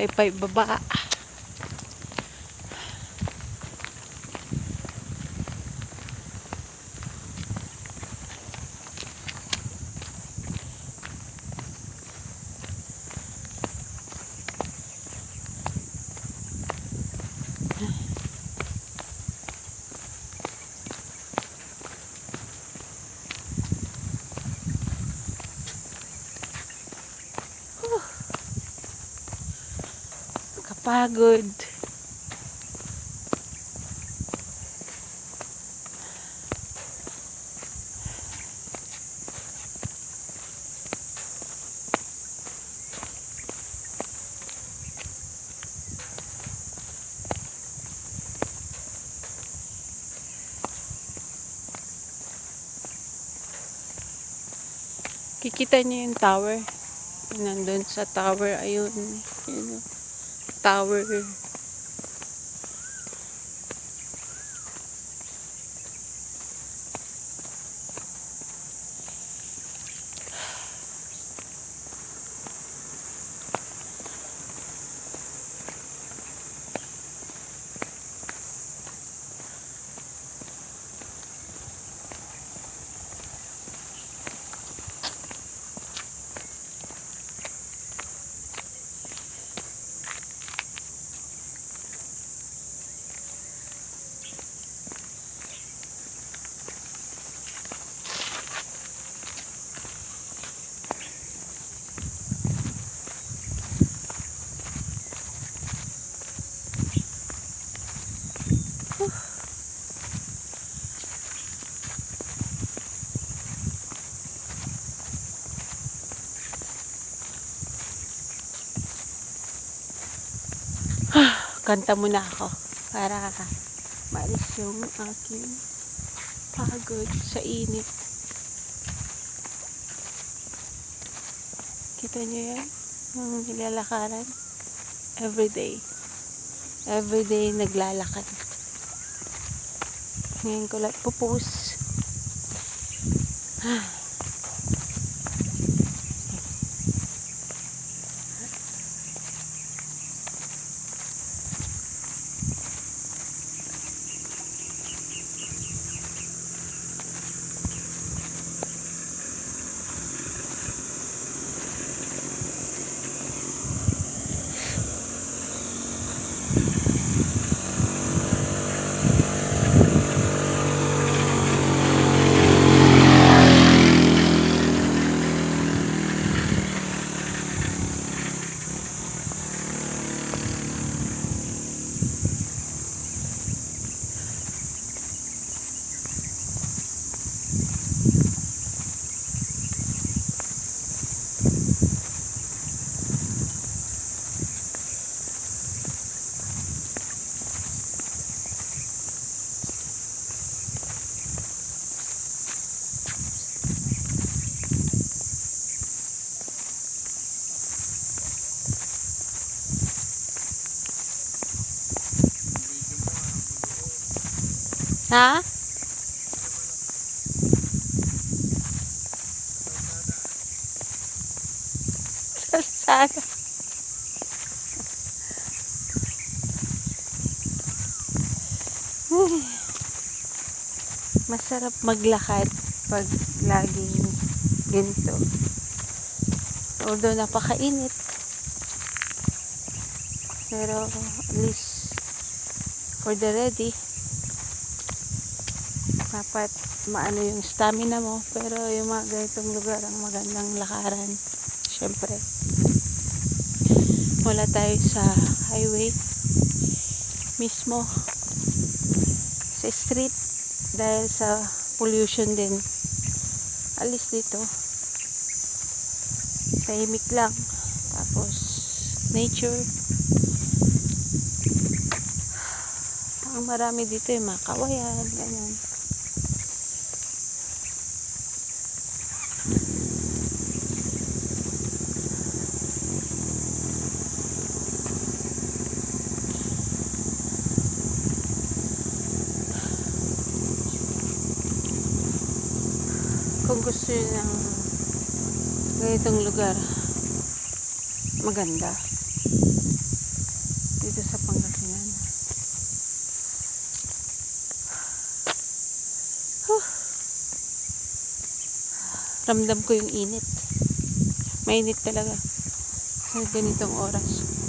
Tayo pa ibaba. Kapagod. Kikita niyo yung tower. Nandun sa tower, ayun. Yun, tower. Kanta muna ako para maalis yung aking pagod sa init. Kita nyo yan? Yung nilalakaran. Everyday. Everyday naglalakad. Ngayon ko lang pupus. Ha? Salsada. Masarap maglakad pag laging ganito. Although napakainit. Pero at least for the ready, dapat maano yung stamina mo. Pero yung mga ganitong lugar ang magandang lakaran. Syempre, wala tayo sa highway mismo, sa street, dahil sa pollution din. Alis dito, tahimik lang, tapos nature. Ang marami dito yung mga kawayan, ganyan. Kung gusto nyo ng ganitong lugar, maganda, dito sa Pangasinan. Huh. Ramdam ko yung init. Mainit talaga sa ganitong oras.